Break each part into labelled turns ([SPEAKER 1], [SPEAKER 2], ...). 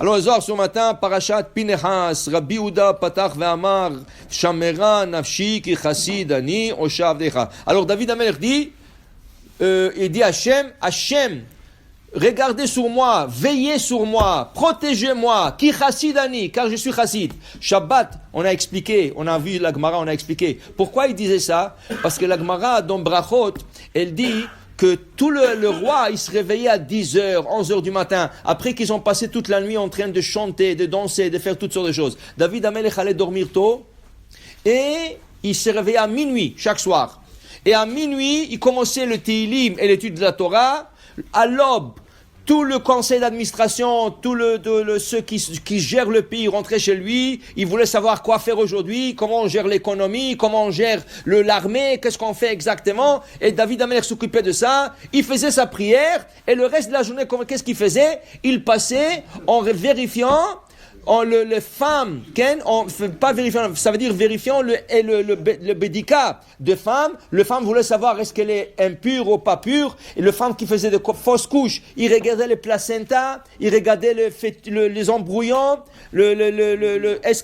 [SPEAKER 1] Alors, le Zohar ce matin, Parashat Pinehas, Rabbi Uda Patach ve'amar, Shamera nafshi ki chassid ani oshav decha. Alors, David Amelech dit, il dit Hachem, regardez sur moi, veillez sur moi, protégez-moi, ki chassidani, car je suis chassid. Shabbat, on a expliqué, on a vu la Gemara, on a expliqué. Pourquoi il disait ça? Parce que la Gemara, dans Brachot, elle dit que tout le roi, il se réveillait à 10h, 11h du matin, après qu'ils ont passé toute la nuit en train de chanter, de danser, de faire toutes sortes de choses. David Amelech allait dormir tôt, et il se réveillait à minuit, chaque soir. Et à minuit, il commençait le Tehillim et l'étude de la Torah. À l'aube, tout le conseil d'administration, ceux qui gèrent le pays rentraient chez lui. Ils voulaient savoir quoi faire aujourd'hui, comment on gère l'économie, comment on gère l'armée, qu'est-ce qu'on fait exactement. Et David Amelech s'occupait de ça. Il faisait sa prière. Et le reste de la journée, qu'est-ce qu'il faisait? Il passait en vérifiant les femmes, pas vérifiant, ça veut dire vérifiant le bédika de femmes. Le femme voulait savoir est-ce qu'elle est impure ou pas pure. Et le femme qui faisait de fausses couches, il regardait les placentas, il regardait les embrouillons, est-ce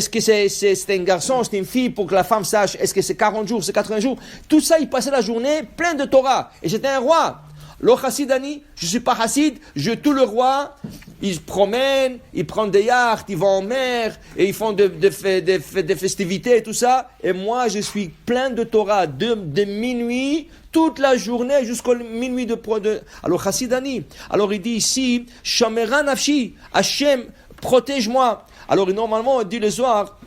[SPEAKER 1] que c'est un garçon, c'est une fille, pour que la femme sache est-ce que c'est 40 jours, c'est 80 jours. Tout ça, il passait la journée plein de Torah. Et j'étais un roi. Lo chassidani, je suis pas chassid, tout le roi, ils se promènent, ils prennent des yachts, ils vont en mer, et ils font des festivités et tout ça. Et moi, je suis plein de Torah, de minuit, toute la journée, jusqu'au minuit alors chassidani. Alors il dit ici, Shamera nafshi, Hachem, protège-moi. Alors normalement, on dit le soir,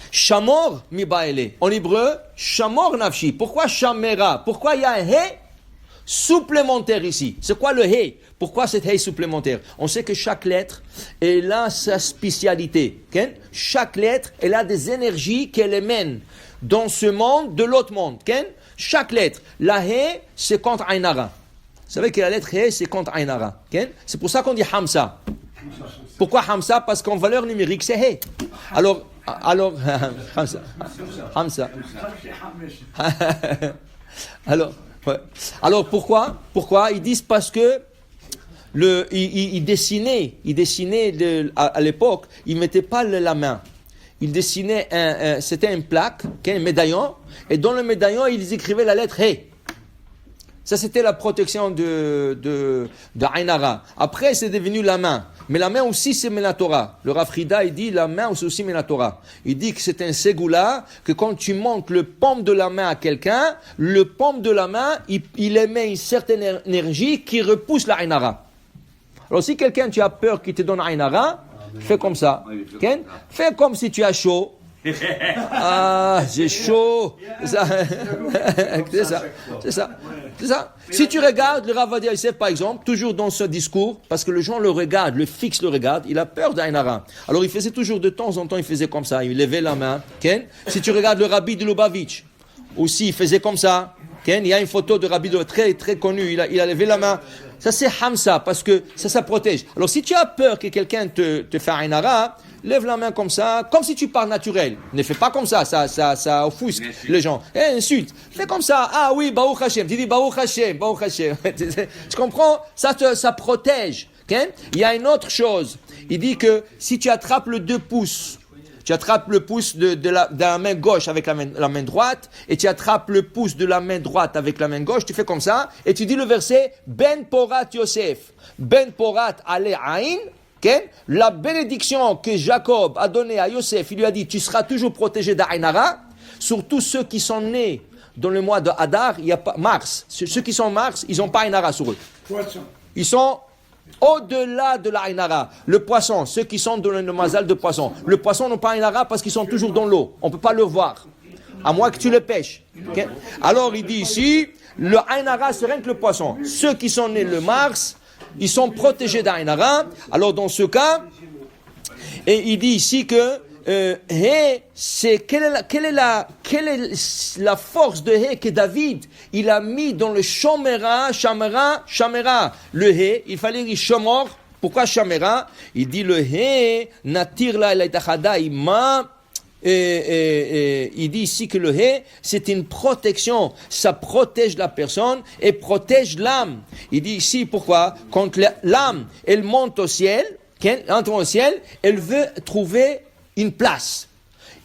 [SPEAKER 1] Shamor mi baele. En hébreu, Shamor nafshi. Pourquoi Shamera? Pourquoi il y a un he supplémentaire ici? C'est quoi le he? Pourquoi cet he supplémentaire? On sait que chaque lettre, elle a sa spécialité. Okay? Chaque lettre, elle a des énergies qu'elle émène dans ce monde, de l'autre monde. Okay? Chaque lettre. La he, c'est contre Ainara. Vous savez que la lettre he, c'est contre Ainara. Okay? C'est pour ça qu'on dit Hamza. Pourquoi Hamza? Parce qu'en valeur numérique, c'est he. Alors, Hamza. Alors pourquoi ils disent parce que il dessinait à l'époque, il mettait pas la main. Il dessinait c'était une plaque, un médaillon, et dans le médaillon ils écrivaient la lettre He. Ça c'était la protection de Ainara. Après c'est devenu la main. Mais la main aussi, c'est Menatora. Le Rav Frida, il dit, la main, c'est aussi Menatora. Il dit que c'est un ségoula, que quand tu montres le paume de la main à quelqu'un, le paume de la main, il émet une certaine énergie qui repousse la Ainara. Alors, si quelqu'un, tu as peur qu'il te donne Ainara, fais comme ça. Okay? Fais comme si tu as chaud. Ah, j'ai chaud. C'est ça. Si tu regardes le Rav Ovadia Yosef, par exemple, toujours dans ce discours, parce que les gens le regardent, le fixe le regarde, il a peur d'Ainara. Alors il faisait toujours de temps en temps, il faisait comme ça, il levait la main. Ken? Si tu regardes le Rabbi de Lubavitch, aussi il faisait comme ça. Ken? Il y a une photo de Rabbi de très très connu, il a levé la main. Ça c'est Hamza, parce que ça protège. Alors si tu as peur que quelqu'un te fasse Ainara, lève la main comme ça, comme si tu parles naturel. Ne fais pas comme ça offusque les gens. Insulte. Fais comme ça. Ah oui, Baruch Hashem. Tu dis Baruch Hashem. Tu comprends? Ça protège. Okay? Il y a une autre chose. Il dit que si tu attrapes le 2 pouces, tu attrapes le pouce de la main gauche avec la main droite, et tu attrapes le pouce de la main droite avec la main gauche, tu fais comme ça, et tu dis le verset, Ben Porat Yosef, Ben Porat Ale Ain, okay? La bénédiction que Jacob a donnée à Yosef, il lui a dit, tu seras toujours protégé d'Ainara, surtout ceux qui sont nés dans le mois de Hadar, il y a pas, Mars, ceux qui sont Mars, ils n'ont pas Ainara sur eux. Ils sont au-delà de la Ainara. Le poisson, ceux qui sont dans le mazal de poisson. Le poisson n'a pas Ainara parce qu'ils sont toujours dans l'eau. On ne peut pas le voir. À moins que tu le pêches. Okay? Alors il dit ici, le Ainara c'est rien que le poisson. Ceux qui sont nés le Mars, ils sont protégés d'Ainara. Alors dans ce cas, et il dit ici que quelle est la force de He que David il a mis dans le Shomera, le He, il fallait dire Shomor. Pourquoi Shomera? Il dit le He natir la ilaitachada ima et il dit ici que le hé, c'est une protection. Ça protège la personne et protège l'âme. Il dit ici pourquoi? Quand l'âme, elle monte au ciel, entre au ciel, elle veut trouver une place.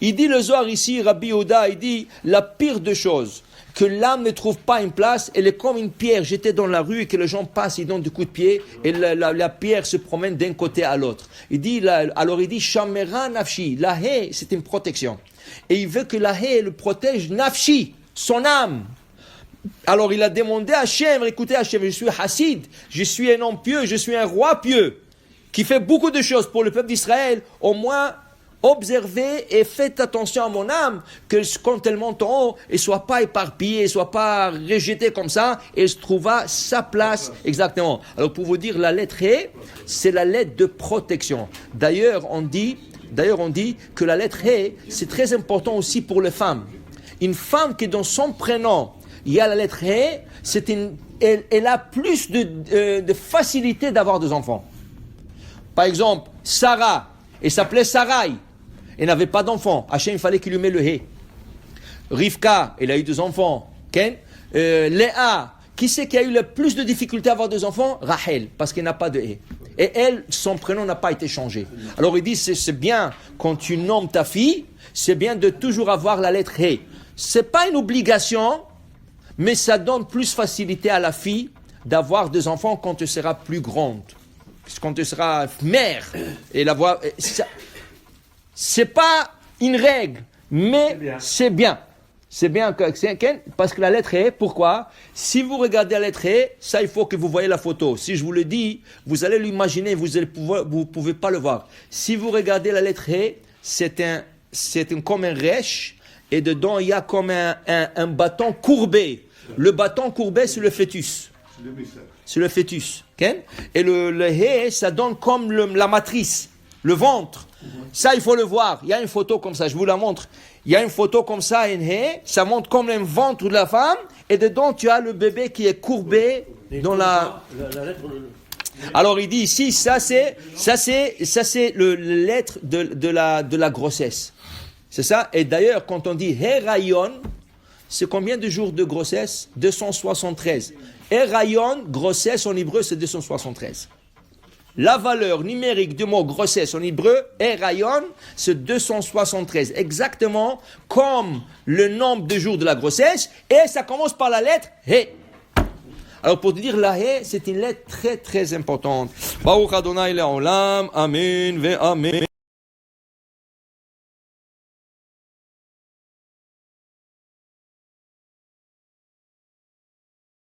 [SPEAKER 1] Il dit le Zohar ici, Rabbi Yehuda, il dit la pire des choses, que l'âme ne trouve pas une place, elle est comme une pierre jetée dans la rue et que les gens passent, ils donnent des coups de pied et la pierre se promène d'un côté à l'autre. Alors il dit, Shamera Nafshi, la haie, c'est une protection. Et il veut que la haie le protège Nafshi, son âme. Alors il a demandé à Hachem, écoutez Hachem, je suis Hassid, je suis un homme pieux, je suis un roi pieux, qui fait beaucoup de choses pour le peuple d'Israël, au moins observez et faites attention à mon âme, que quand elle monte en haut, elle ne soit pas éparpillée, elle ne soit pas rejetée comme ça, et elle se trouva sa place. Exactement. Alors pour vous dire, la lettre E, c'est la lettre de protection. D'ailleurs, on dit que la lettre E, c'est très important aussi pour les femmes. Une femme qui dans son prénom, il y a la lettre E, elle a plus de facilité d'avoir des enfants. Par exemple, Sarah, elle s'appelait Sarai. Elle n'avait pas d'enfants. Hachem, il fallait qu'il lui mette le hé. Rivka, elle a eu 2 enfants. Ken, Léa, qui c'est qui a eu le plus de difficultés à avoir 2 enfants? Rachel, parce qu'elle n'a pas de hé. Et elle, son prénom n'a pas été changé. Alors il dit, c'est bien, quand tu nommes ta fille, c'est bien de toujours avoir la lettre hé. C'est pas une obligation, mais ça donne plus facilité à la fille d'avoir des enfants quand elle sera plus grande. Quand tu seras mère, et la voix, c'est pas une règle, mais c'est bien. C'est bien parce que la lettre E, pourquoi? Si vous regardez la lettre E, ça il faut que vous voyez la photo. Si je vous le dis, vous allez l'imaginer, vous pouvez pas le voir. Si vous regardez la lettre E, c'est comme un rêche, et dedans il y a comme un bâton courbé. Le bâton courbé, c'est le fœtus. C'est le fœtus. Okay? Et le hé, ça donne comme la matrice, le ventre. Ça, il faut le voir. Il y a une photo comme ça, je vous la montre. Il y a une photo comme ça, une hé, ça montre comme le ventre de la femme, et dedans, tu as le bébé qui est courbé dans la lettre. Alors, il dit ici, ça c'est le lettre de la grossesse. C'est ça. Et d'ailleurs, quand on dit Herayon, c'est combien de jours de grossesse? 273. Herayon, grossesse en hébreu, c'est 273. La valeur numérique du mot grossesse en hébreu, Herayon, c'est 273. Exactement comme le nombre de jours de la grossesse. Et ça commence par la lettre He. Alors pour te dire, la He, c'est une lettre très très importante. Baruch Adonai Le'olam, Amen ve Amen.